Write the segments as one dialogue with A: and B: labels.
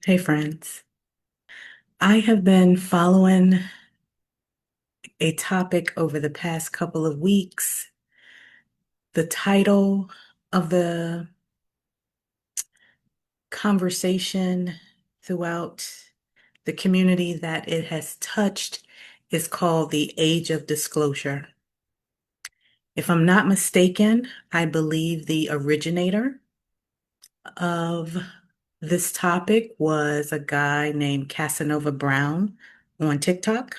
A: Hey friends, I have been following a topic over the past couple of weeks. The title of the conversation throughout the community that it has touched is called the Age of Disclosure. If I'm not mistaken, I believe the originator of this topic was a guy named Casanova Brown on TikTok.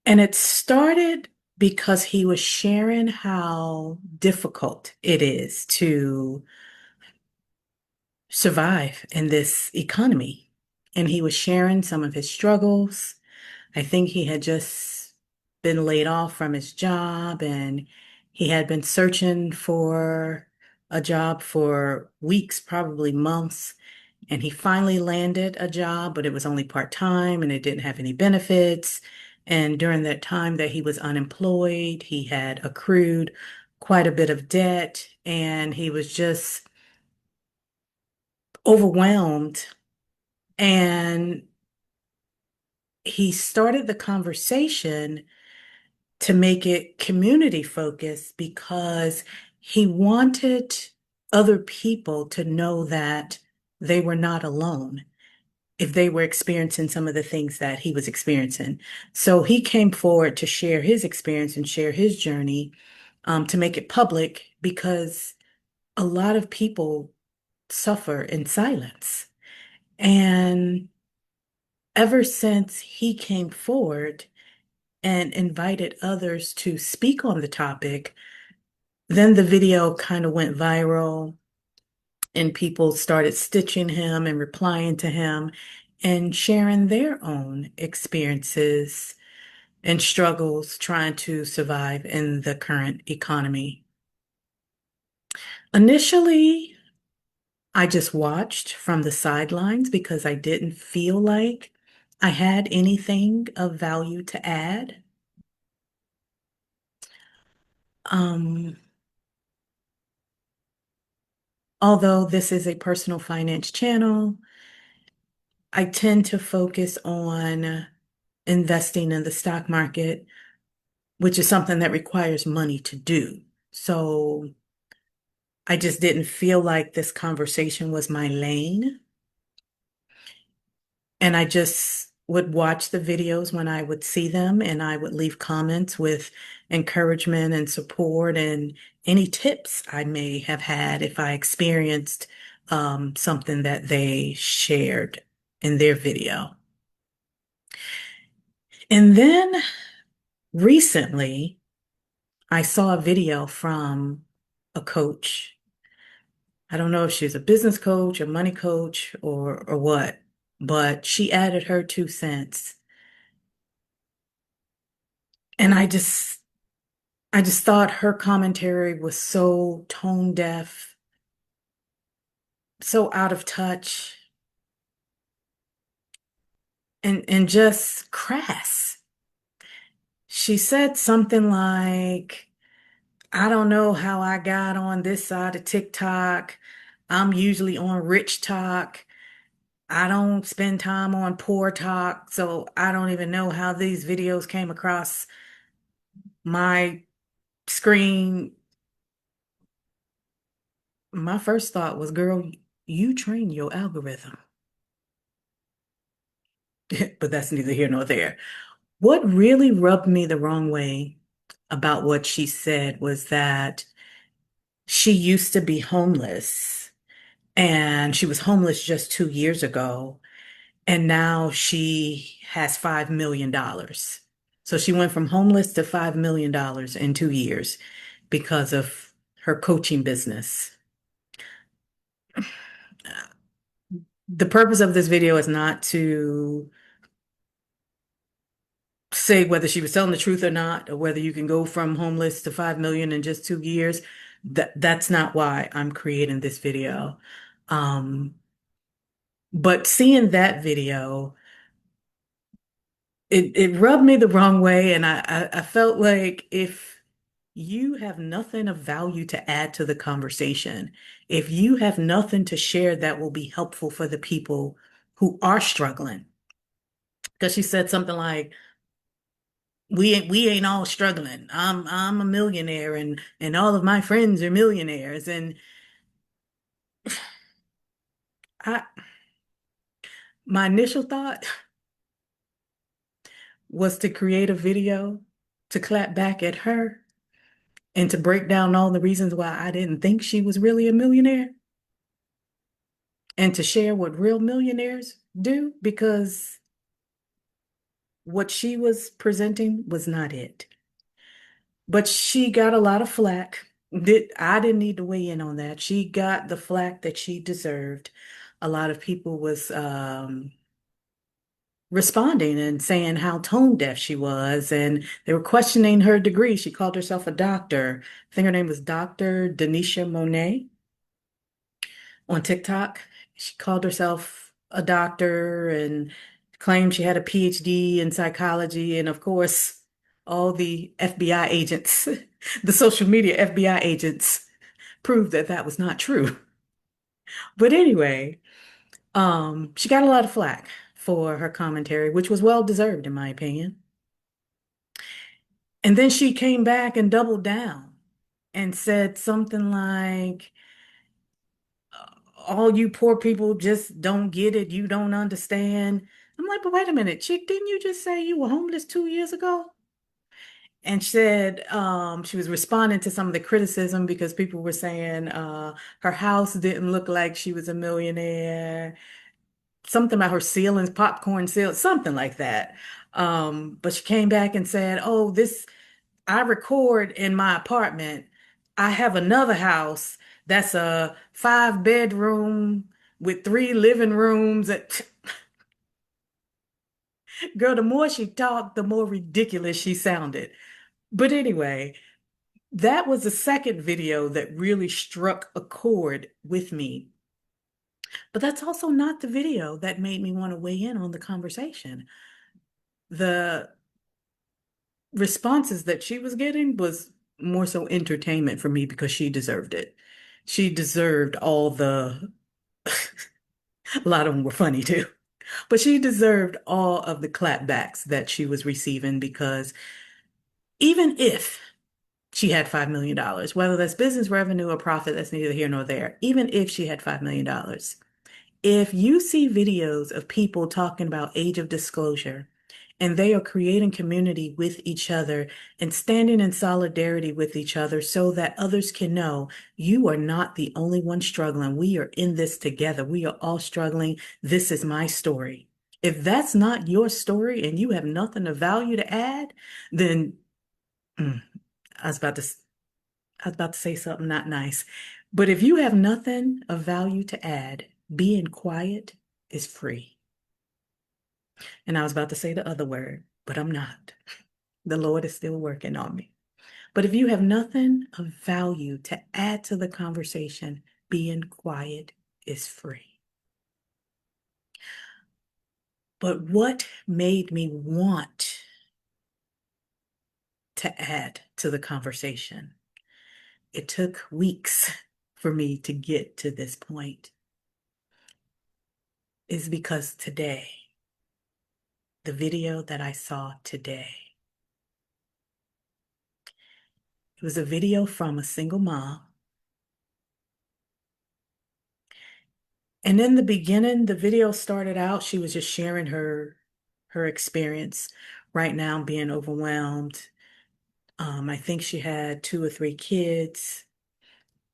A: And it started because he was sharing how difficult it is to survive in this economy. And he was sharing some of his struggles. I think he had just been laid off from his job and he had been searching for a job for weeks, probably months. And he finally landed a job, but it was only part-time and it didn't have any benefits. And during that time that he was unemployed, he had accrued quite a bit of debt and he was just overwhelmed. And he started the conversation to make it community focused because he wanted other people to know that they were not alone if they were experiencing some of the things that he was experiencing. So he came forward to share his experience and share his journey, to make it public because a lot of people suffer in silence. And ever since he came forward and invited others to speak on the topic, then the video kind of went viral and people started stitching him and replying to him and sharing their own experiences and struggles trying to survive in the current economy. Initially, I just watched from the sidelines because I didn't feel like I had anything of value to add. Um, Although this is a personal finance channel, I tend to focus on investing in the stock market, which is something that requires money to do. So I just didn't feel like this conversation was my lane. And I just would watch the videos when I would see them, and I would leave comments with encouragement and support and any tips I may have had if I experienced something that they shared in their video. And then recently, I saw a video from a coach. I don't know if she's a business coach, a money coach, or what, but she added her 2 cents. And I just thought her commentary was so tone deaf, so out of touch, and just crass. She said something like, I don't know how I got on this side of TikTok. I'm usually on rich talk. I don't spend time on poor talk, so I don't even know how these videos came across my screen. My first thought was, girl, you train your algorithm. But that's neither here nor there. What really rubbed me the wrong way about what she said was that she used to be homeless and she was homeless just 2 years ago. And now she has $5 million. So she went from homeless to $5 million in 2 years because of her coaching business. The purpose of this video is not to say whether she was telling the truth or not, or whether you can go from homeless to 5 million in just 2 years. That's not why I'm creating this video. Um, but seeing that video, it rubbed me the wrong way, and I felt like if you have nothing of value to add to the conversation. If you have nothing to share that will be helpful for the people who are struggling, because she said something like, we ain't all struggling. I'm a millionaire and all of my friends are millionaires. And I my initial thought was to create a video to clap back at her and to break down all the reasons why I didn't think she was really a millionaire and to share what real millionaires do because what she was presenting was not it. But she got a lot of flack. I didn't need to weigh in on that. She got the flack that she deserved. A lot of people was responding and saying how tone deaf she was, and they were questioning her degree. She called herself a doctor. I think her name was Dr. Denisha Monet on TikTok. She called herself a doctor and claimed she had a PhD in psychology. And of course, all the FBI agents, the social media FBI agents, proved that that was not true. But anyway, she got a lot of flack for her commentary, which was well deserved, in my opinion. And then she came back and doubled down and said something like, all you poor people just don't get it. You don't understand. I'm like, but wait a minute, chick, didn't you just say you were homeless 2 years ago? And she said she was responding to some of the criticism because people were saying her house didn't look like she was a millionaire. Something about her ceilings, popcorn ceiling, something like that. But she came back and said, oh, this I record in my apartment. I have another house that's a 5 bedroom with 3 living rooms. Girl, the more she talked, the more ridiculous she sounded. But anyway, that was the second video that really struck a chord with me. But that's also not the video that made me want to weigh in on the conversation. The responses that she was getting was more so entertainment for me because she deserved it. She deserved all the, a lot of them were funny too, but she deserved all of the clapbacks that she was receiving because even if she had $5 million, whether that's business revenue or profit, that's neither here nor there, even if she had $5 million, if you see videos of people talking about age of disclosure and they are creating community with each other and standing in solidarity with each other so that others can know you are not the only one struggling. We are in this together. We are all struggling. This is my story. If that's not your story and you have nothing of value to add, then mm, I was about to I was about to say something not nice. But if you have nothing of value to add, being quiet is free. And I was about to say the other word, but I'm not. The Lord is still working on me. But if you have nothing of value to add to the conversation, being quiet is free. But what made me want to add to the conversation? It took weeks for me to get to this point, is because today, the video that I saw today, it was a video from a single mom. And in the beginning, the video started out, she was just sharing her experience right now being overwhelmed. I think she had 2 or 3 kids.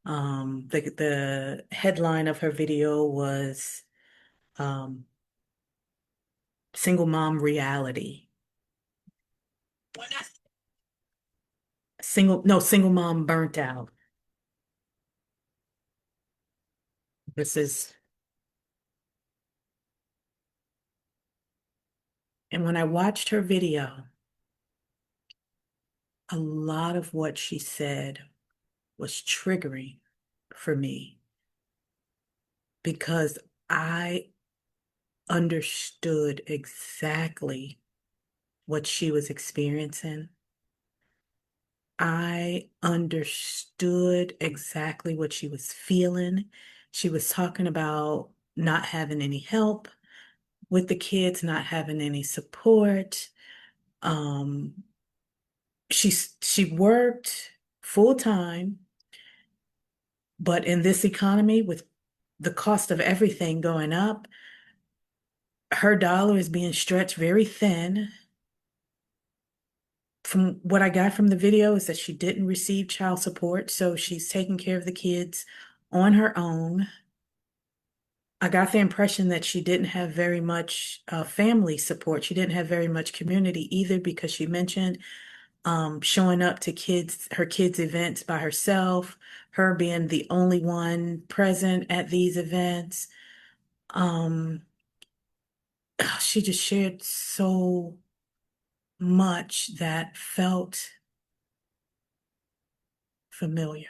A: The headline of her video was um, Single Mom Reality. Single Mom Burnt Out. This is, and when I watched her video, a lot of what she said was triggering for me because I understood exactly what she was experiencing. I understood exactly what she was feeling. She was talking about not having any help with the kids, not having any support. Um, she worked full time, but in this economy, with the cost of everything going up, her dollar is being stretched very thin. From what I got from the video is that she didn't receive child support, so she's taking care of the kids on her own. I got the impression that she didn't have very much family support. She didn't have very much community either because she mentioned showing up to her kids' events by herself, her being the only one present at these events. Um, she just shared so much that felt familiar.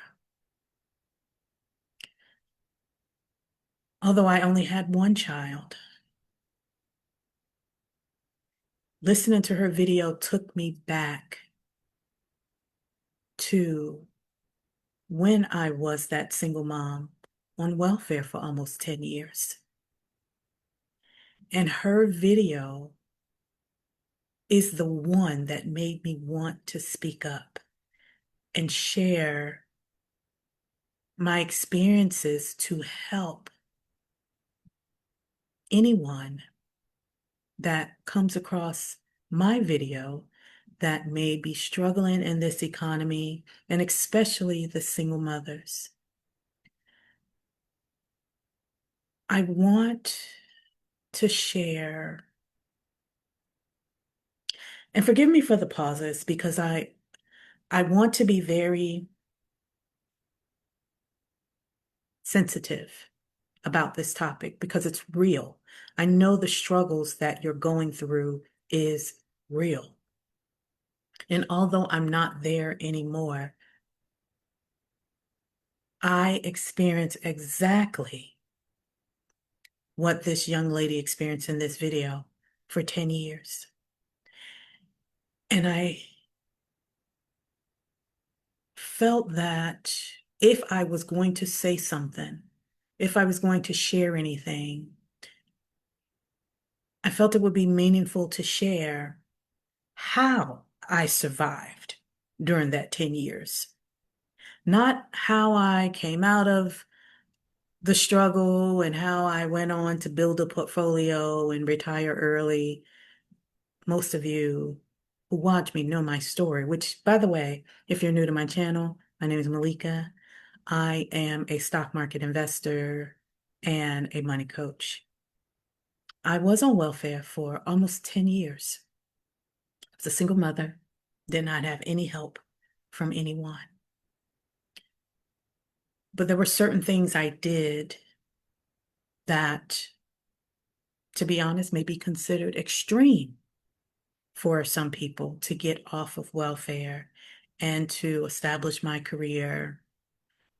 A: Although I only had one child, listening to her video took me back to when I was that single mom on welfare for almost 10 years. And her video is the one that made me want to speak up and share my experiences to help anyone that comes across my video that may be struggling in this economy, and especially the single mothers. I want to share, and forgive me for the pauses because I want to be very sensitive about this topic because it's real. I know the struggles that you're going through is real. And although I'm not there anymore, I experience exactly what this young lady experienced in this video for 10 years. And I felt that if I was going to say something, if I was going to share anything, I felt it would be meaningful to share how I survived during that 10 years. Not how I came out of the struggle and how I went on to build a portfolio and retire early. Most of you who watch me know my story, which, by the way, if you're new to my channel, my name is Malika. I am a stock market investor and a money coach. I was on welfare for almost 10 years. I was a single mother, did not have any help from anyone. But there were certain things I did that, to be honest, may be considered extreme for some people to get off of welfare and to establish my career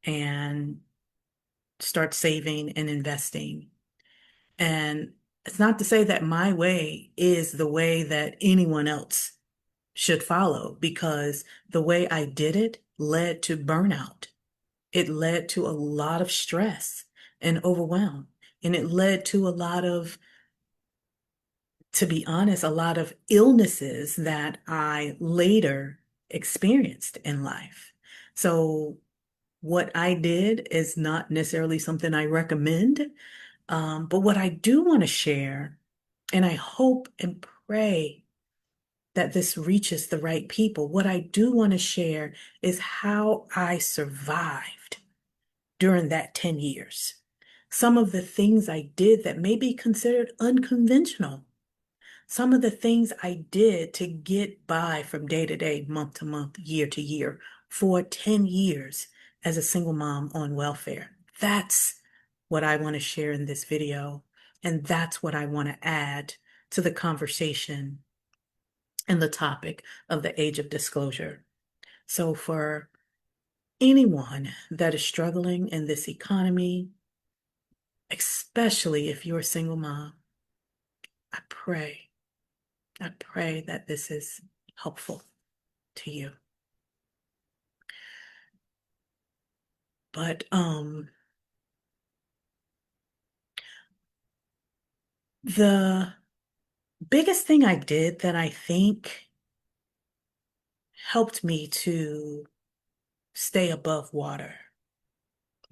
A: and start saving and investing. And it's not to say that my way is the way that anyone else should follow, because the way I did it led to burnout. It led to a lot of stress and overwhelm. And it led to a lot of, to be honest, a lot of illnesses that I later experienced in life. So what I did is not necessarily something I recommend, but what I do want to share, and I hope and pray that this reaches the right people, what I do want to share is how I survived during that 10 years. Some of the things I did that may be considered unconventional. Some of the things I did to get by from day to day, month to month, year to year for 10 years as a single mom on welfare. That's what I want to share in this video. And that's what I want to add to the conversation and the topic of the age of disclosure. So for anyone that is struggling in this economy, especially if you're a single mom, I pray that this is helpful to you. But the biggest thing I did that I think helped me to stay above water,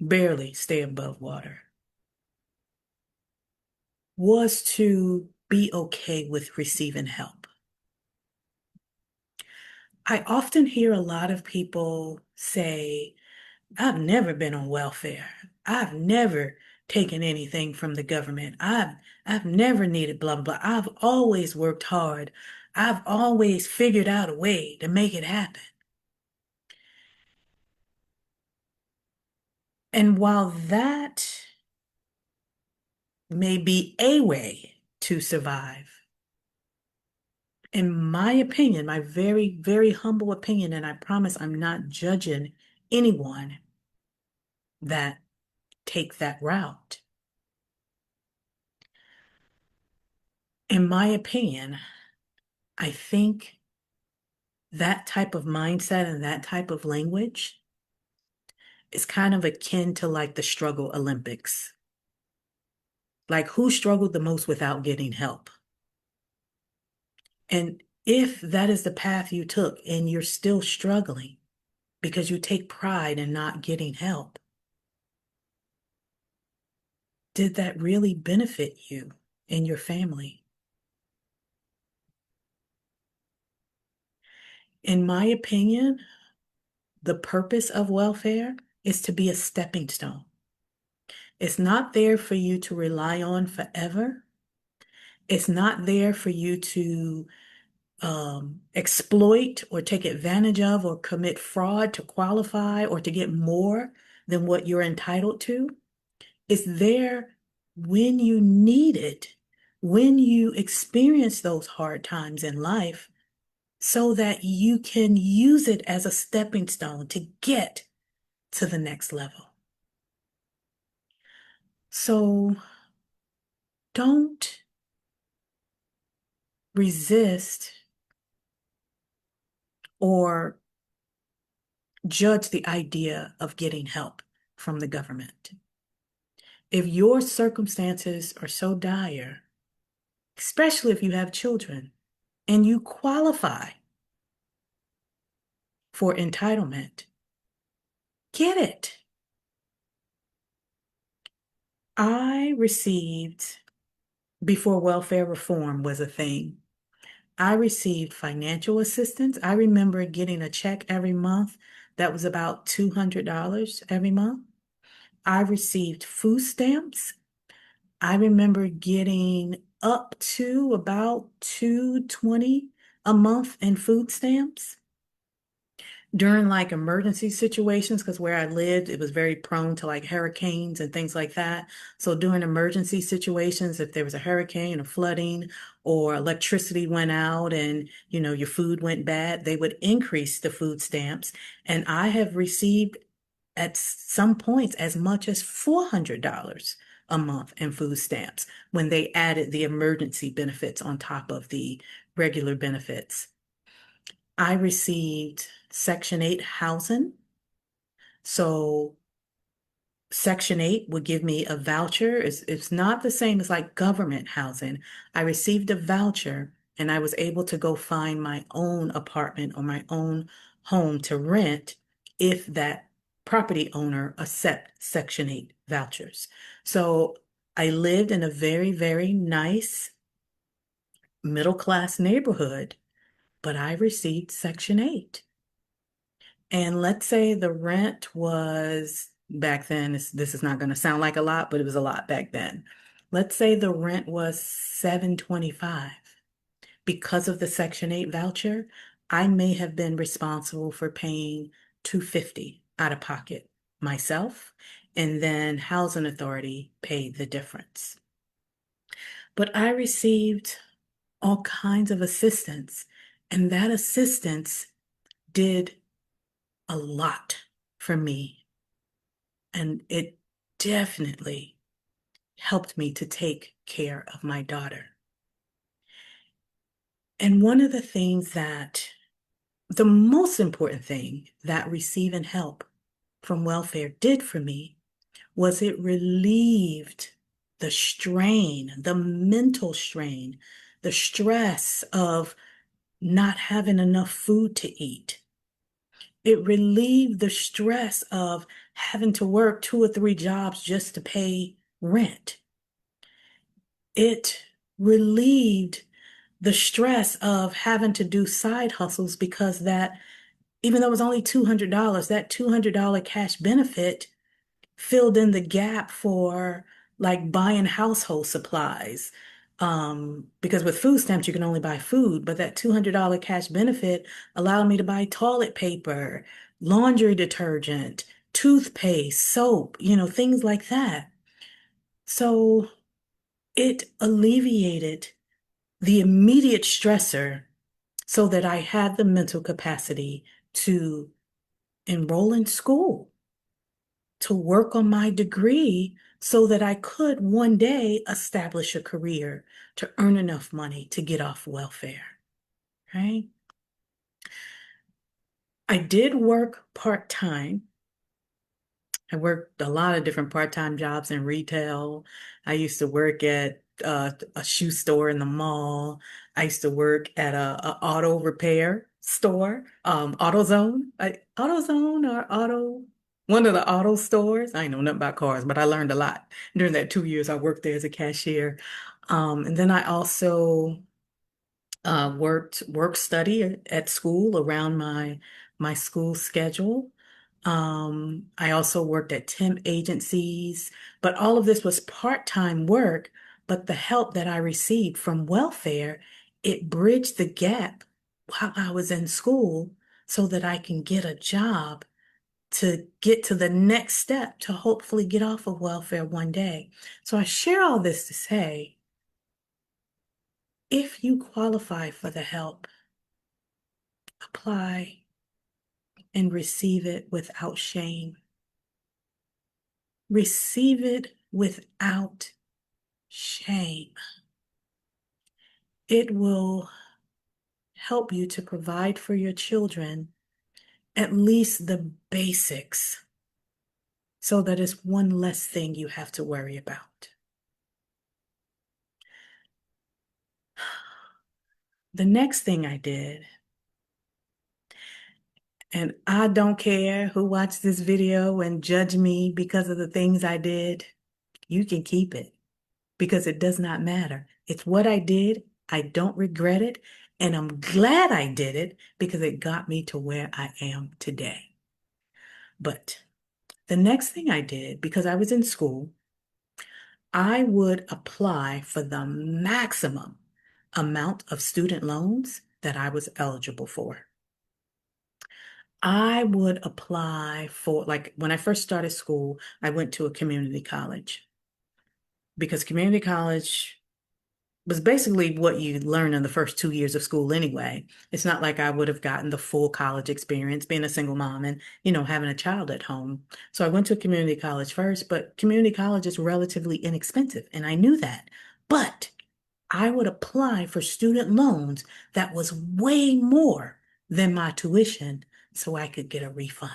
A: barely stay above water, was to be okay with receiving help. I often hear a lot of people say, I've never been on welfare. I've never taken anything from the government. I've never needed blah blah blah. I've always worked hard. I've always figured out a way to make it happen. And while that may be a way to survive, in my opinion, my very, very humble opinion, and I promise I'm not judging anyone that take that route. In my opinion, I think that type of mindset and that type of language is kind of akin to like the struggle Olympics. Like who struggled the most without getting help? And if that is the path you took and you're still struggling because you take pride in not getting help, did that really benefit you and your family? In my opinion, the purpose of welfare is to be a stepping stone. It's not there for you to rely on forever. It's not there for you to exploit or take advantage of or commit fraud to qualify or to get more than what you're entitled to. It's there when you need it, when you experience those hard times in life, so that you can use it as a stepping stone to get to the next level. So don't resist or judge the idea of getting help from the government. If your circumstances are so dire, especially if you have children and you qualify for entitlement, get it. I received, before welfare reform was a thing, I received financial assistance. I remember getting a check every month that was about $200 every month. I received food stamps. I remember getting up to about 220 a month in food stamps during like emergency situations, because where I lived, it was very prone to like hurricanes and things like that. So during emergency situations, if there was a hurricane or flooding or electricity went out and your food went bad, they would increase the food stamps. And I have received at some points as much as $400 a month in food stamps when they added the emergency benefits on top of the regular benefits. I received Section 8 housing. So Section 8 would give me a voucher. It's not the same as like government housing. I received a voucher and I was able to go find my own apartment or my own home to rent if that property owner accept Section 8 vouchers. So I lived in a very, very nice middle class neighborhood, but I received Section 8. And let's say the rent was back then, this is not going to sound like a lot, but it was a lot back then. Let's say the rent was 725. Because of the Section 8 voucher, I may have been responsible for paying 250 out of pocket myself, and then Housing Authority paid the difference. But I received all kinds of assistance, and that assistance did a lot for me. And it definitely helped me to take care of my daughter. And one of the things that, the most important thing that receiving help from welfare did for me was it relieved the strain, the mental strain, the stress of not having enough food to eat. It relieved the stress of having to work two or three jobs just to pay rent. It relieved the stress of having to do side hustles because that, even though it was only $200, that $200 cash benefit filled in the gap for like buying household supplies. Because with food stamps, you can only buy food, but that $200 cash benefit allowed me to buy toilet paper, laundry detergent, toothpaste, soap, things like that. So it alleviated the immediate stressor so that I had the mental capacity to enroll in school, to work on my degree so that I could one day establish a career to earn enough money to get off welfare, right? I did work part-time. I worked a lot of different part-time jobs in retail. I used to work at a shoe store in the mall. I used to work at a auto repair store, AutoZone or one of the auto stores. I know nothing about cars, but I learned a lot during that 2 years I worked there as a cashier. And then I also work study at school around my school schedule. I also worked at temp agencies, but all of this was part-time work. But the help that I received from welfare, it bridged the gap while I was in school so that I can get a job to get to the next step to hopefully get off of welfare one day. So I share all this to say, if you qualify for the help, apply and receive it without shame. Receive it without shame. It will help you to provide for your children at least the basics so that it's one less thing you have to worry about. The next thing I did, and I don't care who watched this video and judge me because of the things I did, you can keep it because it does not matter. It's what I did. I don't regret it. And I'm glad I did it because it got me to where I am today. But the next thing I did, because I was in school, I would apply for the maximum amount of student loans that I was eligible for. I would apply for, like, when I first started school, I went to a community college because community college was basically what you learn in the first 2 years of school anyway. It's not like I would have gotten the full college experience being a single mom and, having a child at home. So I went to community college first, but community college is relatively inexpensive, and I knew that. But I would apply for student loans that was way more than my tuition so I could get a refund.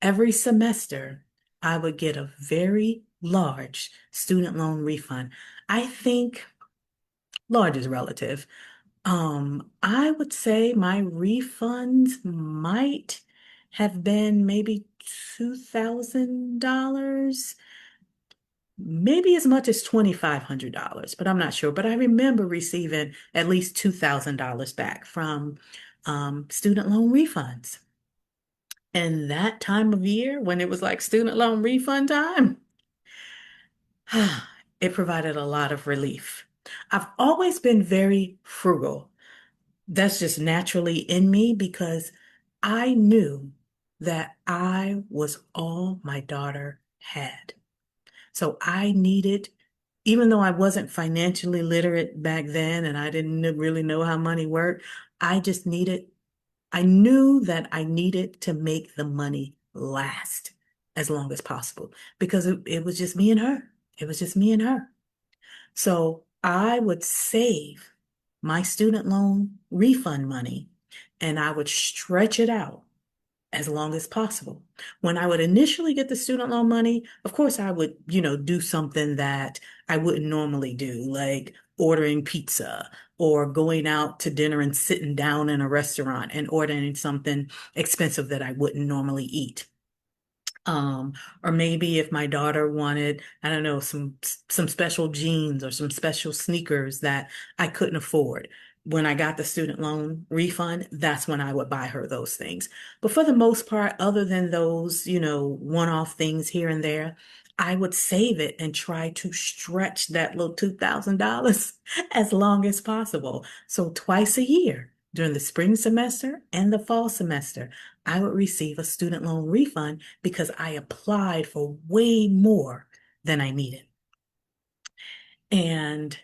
A: Every semester, I would get a very large student loan refund. I think large is relative. I would say my refunds might have been maybe $2,000, maybe as much as $2,500, but I'm not sure. But I remember receiving at least $2,000 back from student loan refunds. And that time of year, when it was like student loan refund time, it provided a lot of relief. I've always been very frugal. That's just naturally in me because I knew that I was all my daughter had. So I needed, even though I wasn't financially literate back then and I didn't really know how money worked, I just needed, I knew that I needed to make the money last as long as possible because it was just me and her. It was just me and her. So I would save my student loan refund money and I would stretch it out as long as possible. When I would initially get the student loan money, of course, I would, do something that I wouldn't normally do, like ordering pizza or going out to dinner and sitting down in a restaurant and ordering something expensive that I wouldn't normally eat. Um, or maybe if my daughter wanted, I don't know, some special jeans or some special sneakers that I couldn't afford. When I got the student loan refund, that's when I would buy her those things. But for the most part, other than those, one-off things here and there, I would save it and try to stretch that little $2,000 as long as possible. So twice a year, during the spring semester and the fall semester, I would receive a student loan refund because I applied for way more than I needed. And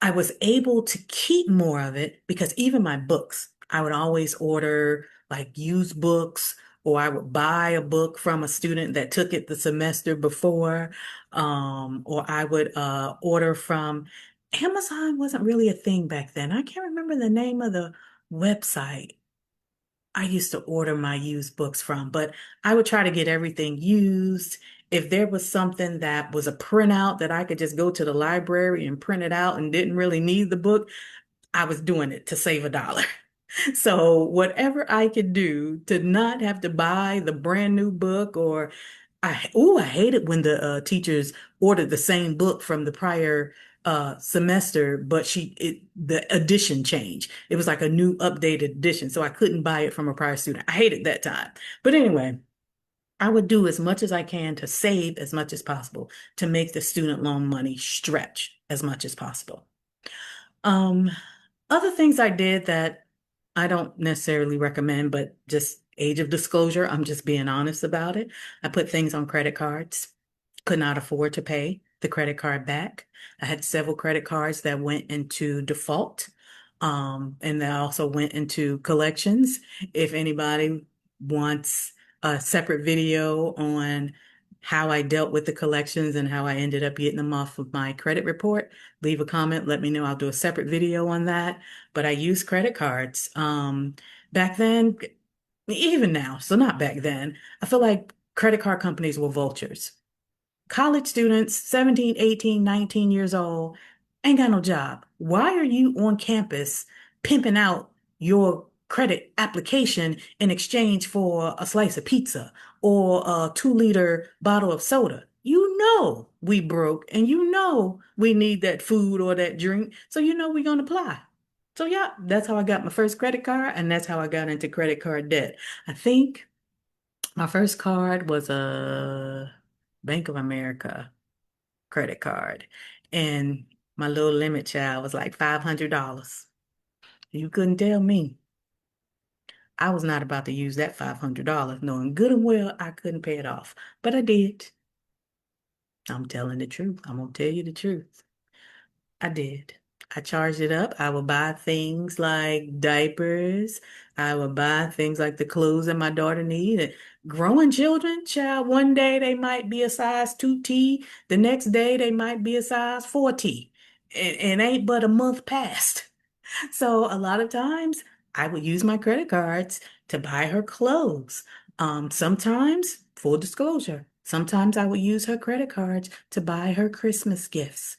A: I was able to keep more of it because even my books, I would always order like used books, or I would buy a book from a student that took it the semester before, or I would order from Amazon. Wasn't really a thing back then. I can't remember the name of the website I used to order my used books from, but I would try to get everything used. If there was something that was a printout that I could just go to the library and print it out and didn't really need the book, I was doing it to save a dollar. So whatever I could do to not have to buy the brand new book, or I hated when the teachers ordered the same book from the prior semester, but the edition changed. It was like a new updated edition, so I couldn't buy it from a prior student. I hated that time. But anyway, I would do as much as I can to save as much as possible to make the student loan money stretch as much as possible. Um, Other things I did that I don't necessarily recommend, but just age of disclosure, I'm just being honest about it. I put things on credit cards, could not afford to pay the credit card back. I had several credit cards that went into default, and that also went into collections. If anybody wants a separate video on how I dealt with the collections and how I ended up getting them off of my credit report, leave a comment, let me know. I'll do a separate video on that. But I use credit cards. Back then, even now, so not back then, I feel like credit card companies were vultures. College students, 17, 18, 19 years old, ain't got no job. Why are you on campus pimping out your credit application in exchange for a slice of pizza or a 2-liter bottle of soda? You know we broke and you know we need that food or that drink, so you know we're gonna apply. So yeah, that's how I got my first credit card, and that's how I got into credit card debt. I think my first card was a Bank of America credit card. And my little limit child was like $500. You couldn't tell me I was not about to use that $500, knowing good and well I couldn't pay it off. But I did. I'm telling the truth. I'm gonna tell you the truth. I did. I charged it up. I would buy things like diapers. I would buy things like the clothes that my daughter needed. Growing children, child, one day they might be a size 2T, the next day they might be a size 4T. And ain't but a month past. So a lot of times I would use my credit cards to buy her clothes. Sometimes, full disclosure, sometimes I would use her credit cards to buy her Christmas gifts.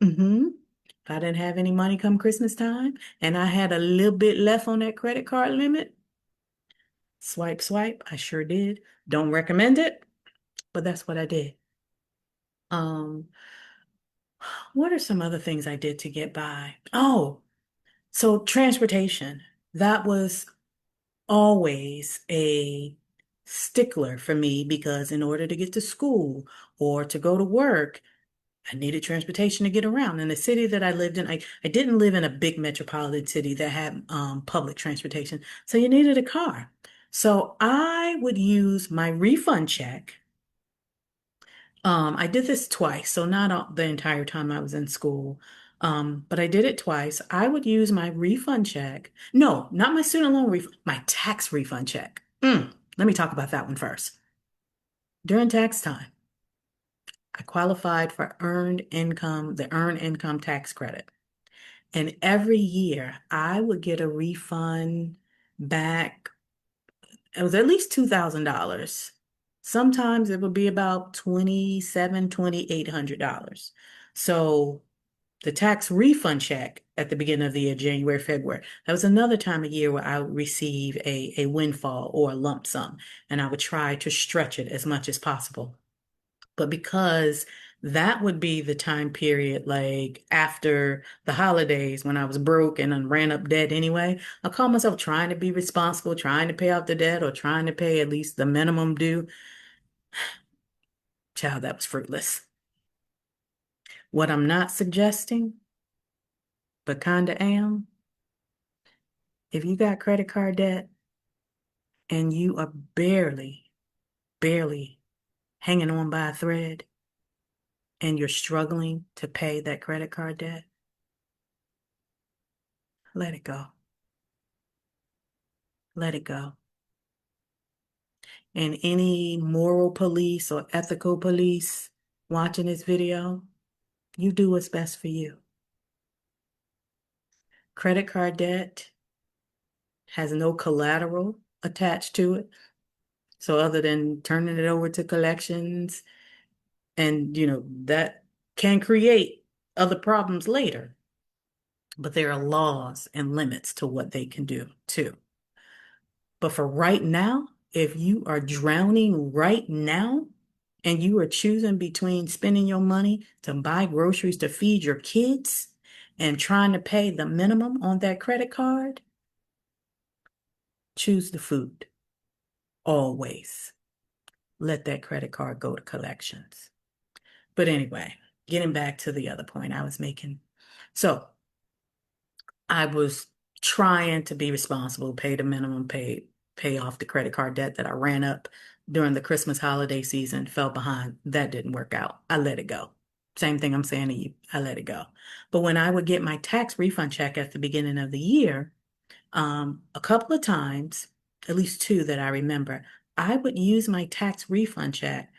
A: Mm-hmm. If I didn't have any money come Christmas time and I had a little bit left on that credit card limit, swipe, swipe, I sure did. Don't recommend it, but that's what I did. Um, what are some other things I did to get by? Oh, so transportation. That was always a stickler for me because in order to get to school or to go to work, I needed transportation to get around. In the city that I lived in, I didn't live in a big metropolitan city that had public transportation. So you needed a car. So I would use my refund check. I did this twice, so not the entire time I was in school. But I did it twice. I would use my refund check. No, not my student loan refund, my tax refund check. Let me talk about that one first. During tax time, I qualified for the earned income tax credit. And every year I would get a refund back. It was at least $2,000. Sometimes it would be about 27, $2,800. So the tax refund check at the beginning of the year, January, February, that was another time of year where I would receive a windfall or a lump sum, and I would try to stretch it as much as possible. But because that would be the time period like after the holidays when I was broke and then ran up debt anyway, I call myself trying to be responsible, trying to pay off the debt or trying to pay at least the minimum due. Child, that was fruitless. What I'm not suggesting, but kinda am, if you got credit card debt and you are barely hanging on by a thread and you're struggling to pay that credit card debt, let it go. Let it go. And any moral police or ethical police watching this video, you do what's best for you. Credit card debt has no collateral attached to it. So other than turning it over to collections and, that can create other problems later. But there are laws and limits to what they can do too. But for right now, if you are drowning right now and you are choosing between spending your money to buy groceries to feed your kids and trying to pay the minimum on that credit card, choose the food. Always. Let that credit card go to collections. But anyway, getting back to the other point I was making. So I was trying to be responsible, pay the minimum, pay off the credit card debt that I ran up during the Christmas holiday season, fell behind. That didn't work out. I let it go. Same thing I'm saying to you. I let it go. But when I would get my tax refund check at the beginning of the year, a couple of times, at least two that I remember, I would use my tax refund check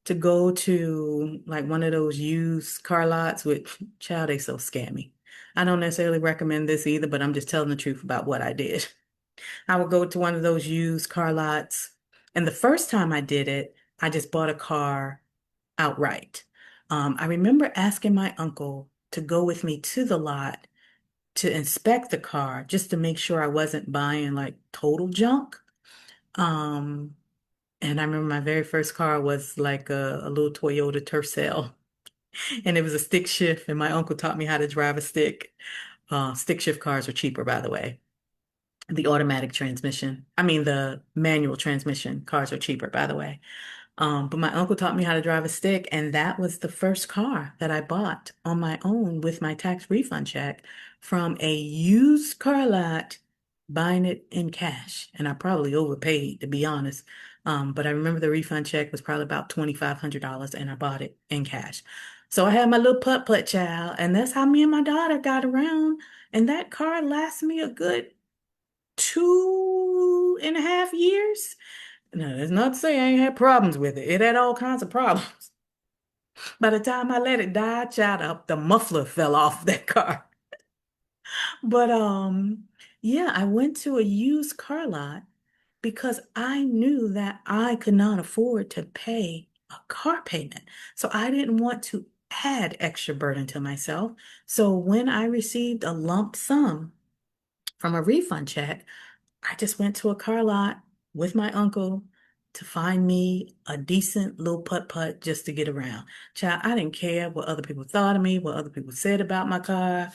A: to go to like one of those used car lots with, child, they so scammy. I don't necessarily recommend this either, but I'm just telling the truth about what I did. I would go to one of those used car lots, and the first time I did it, I just bought a car outright. I remember asking my uncle to go with me to the lot to inspect the car just to make sure I wasn't buying like total junk. Um, and I remember my very first car was like a little Toyota Tercel, and it was a stick shift, and my uncle taught me how to drive a stick. Stick shift cars are cheaper, by the way. The automatic transmission, I mean, the manual transmission cars are cheaper, by the way. But my uncle taught me how to drive a stick, and that was the first car that I bought on my own with my tax refund check from a used car lot, buying it in cash. And I probably overpaid, to be honest. But I remember the refund check was probably about $2,500, and I bought it in cash. So I had my little putt-putt child, and that's how me and my daughter got around. And that car lasted me a good 2.5 years. No, that's not to say I ain't had problems with it. It had all kinds of problems. By the time I let it die, child, up the muffler fell off that car. But yeah, I went to a used car lot because I knew that I could not afford to pay a car payment. So I didn't want to add extra burden to myself. So when I received a lump sum from a refund check, I just went to a car lot with my uncle to find me a decent little putt-putt just to get around. Child, I didn't care what other people thought of me, what other people said about my car.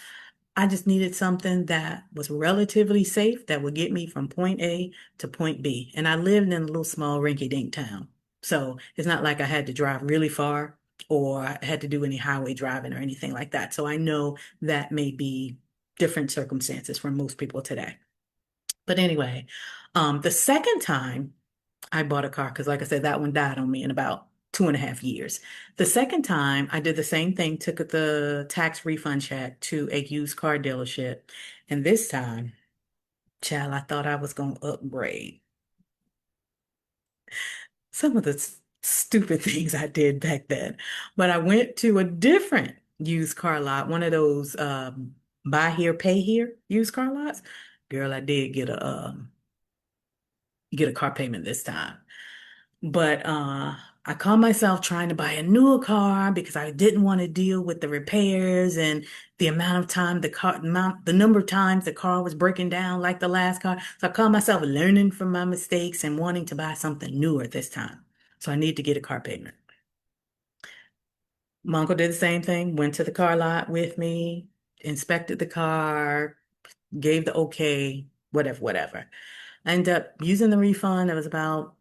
A: I just needed something that was relatively safe that would get me from point A to point B. And I lived in a little small rinky-dink town. So it's not like I had to drive really far or I had to do any highway driving or anything like that. So I know that may be different circumstances for most people today. But anyway, the second time I bought a car, because like I said, that one died on me in about 2.5 years. The second time I did the same thing, took the tax refund check to a used car dealership. And this time, child, I thought I was going to upgrade. Some of the stupid things I did back then. But I went to a different used car lot, one of those buy here, pay here used car lots. Girl, I did get get a car payment this time. But I caught myself trying to buy a newer car because I didn't want to deal with the repairs and the amount of time the number of times the car was breaking down like the last car. So I caught myself learning from my mistakes and wanting to buy something newer this time. So I need to get a car payment. My uncle did the same thing, went to the car lot with me, inspected the car, gave the okay, whatever, whatever. I ended up using the refund. It was about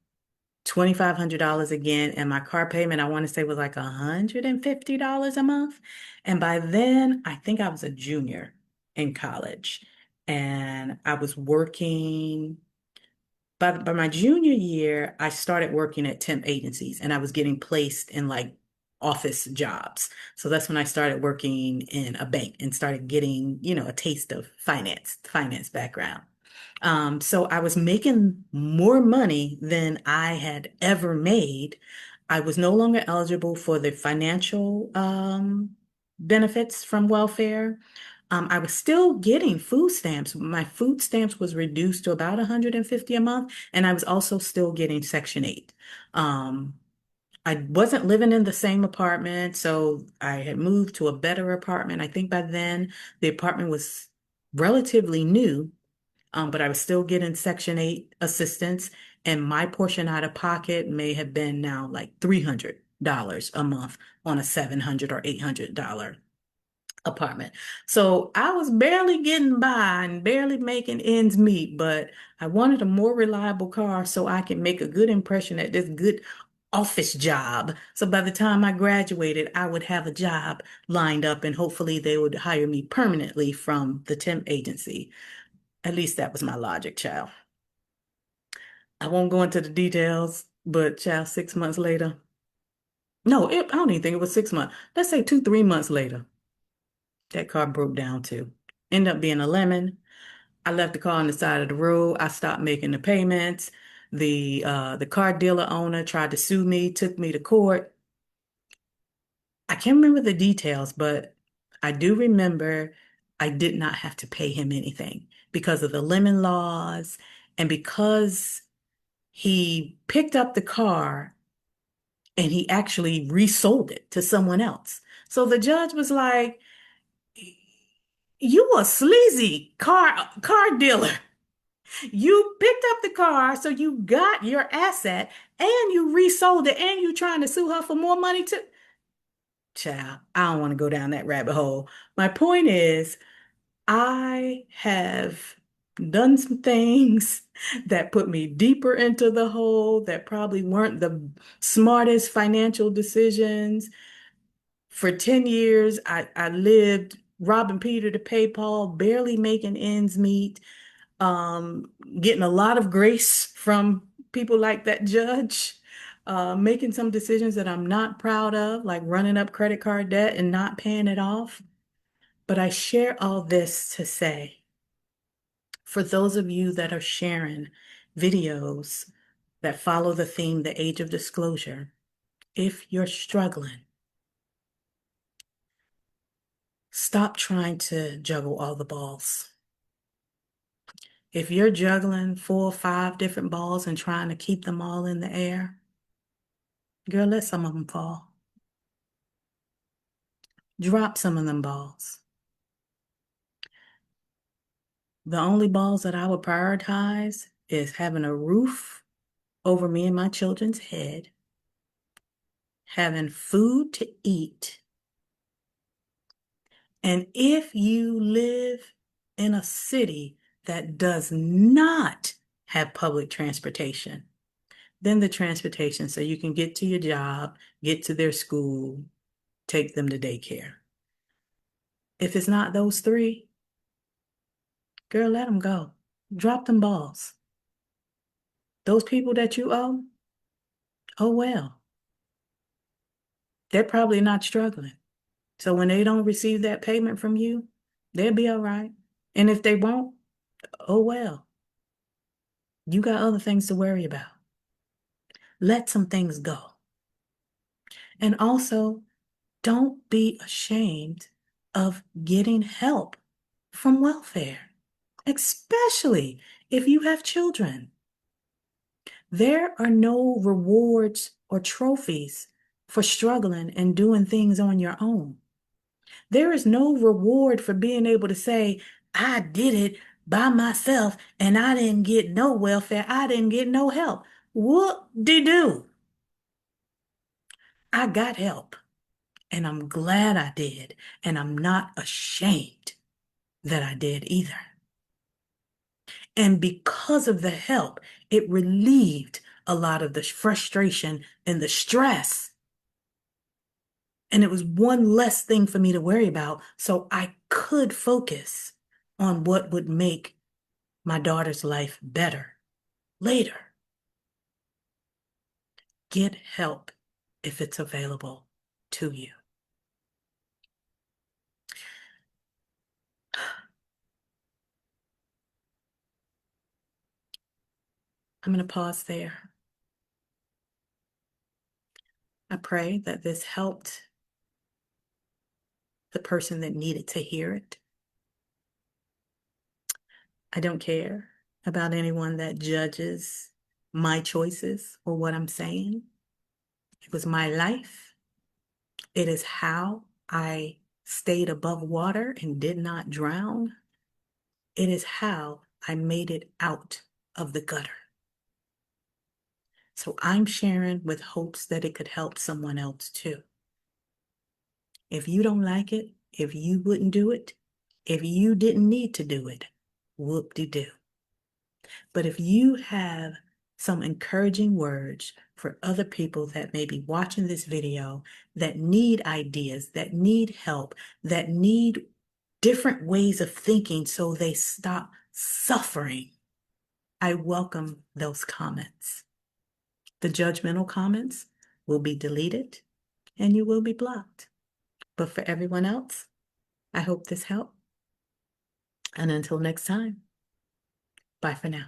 A: $2,500 again, and my car payment, I want to say, was like $150 a month. And by then, I think I was a junior in college, and I was working. By my junior year, I started working at temp agencies, and I was getting placed in like office jobs. So that's when I started working in a bank and started getting, a taste of finance background. So I was making more money than I had ever made. I was no longer eligible for the financial benefits from welfare. I was still getting food stamps. My food stamps was reduced to about 150 a month, and I was also still getting Section 8. Um, I wasn't living in the same apartment, so I had moved to a better apartment. I think by then the apartment was relatively new, but I was still getting Section 8 assistance, and my portion out of pocket may have been now like $300 a month on a $700 or $800 apartment. So I was barely getting by and barely making ends meet, but I wanted a more reliable car so I can make a good impression at this good office job. So by the time I graduated, I would have a job lined up and hopefully they would hire me permanently from the temp agency. At least that was my logic, child. I won't go into the details, but child, 6 months later. No, I don't even think it was 6 months. Let's say 2, 3 months later, that car broke down too. Ended up being a lemon. I left the car on the side of the road. I stopped making the payments. The car dealer owner tried to sue me, took me to court. I can't remember the details, but I do remember I did not have to pay him anything because of the lemon laws and because he picked up the car and he actually resold it to someone else. So the judge was like, "You a sleazy car dealer. You picked up the car, so you got your asset and you resold it and you trying to sue her for more money too." Child, I don't want to go down that rabbit hole. My point is, I have done some things that put me deeper into the hole that probably weren't the smartest financial decisions. For 10 years, I lived robbing Peter to pay Paul, barely making ends meet, um, getting a lot of grace from people like that judge, making some decisions that I'm not proud of, like running up credit card debt and not paying it off. But I share all this to say, for those of you that are sharing videos that follow the theme, the age of disclosure, if you're struggling, stop trying to juggle all the balls. If you're juggling 4 or 5 different balls and trying to keep them all in the air, girl, let some of them fall. Drop some of them balls. The only balls that I would prioritize is having a roof over me and my children's head, having food to eat, and if you live in a city that does not have public transportation, then the transportation so you can get to your job, get to their school, take them to daycare. If it's not those three, girl, let them go. Drop them balls. Those people that you owe, oh well, they're probably not struggling. So when they don't receive that payment from you, they'll be all right. And if they won't, oh well, you got other things to worry about. Let some things go. And also, don't be ashamed of getting help from welfare, especially if you have children. There are no rewards or trophies for struggling and doing things on your own. There is no reward for being able to say, I did it by myself and I didn't get no welfare. I didn't get no help. Whoop-de-doo. I got help and I'm glad I did. And I'm not ashamed that I did either. And because of the help, it relieved a lot of the frustration and the stress. And it was one less thing for me to worry about. So I could focus on what would make my daughter's life better later. Get help if it's available to you. I'm going to pause there. I pray that this helped the person that needed to hear it. I don't care about anyone that judges my choices or what I'm saying. It was my life. It is how I stayed above water and did not drown. It is how I made it out of the gutter. So I'm sharing with hopes that it could help someone else too. If you don't like it, if you wouldn't do it, if you didn't need to do it, whoop-de-doo. But if you have some encouraging words for other people that may be watching this video, that need ideas, that need help, that need different ways of thinking so they stop suffering, I welcome those comments. The judgmental comments will be deleted and you will be blocked. But for everyone else, I hope this helped. And until next time, bye for now.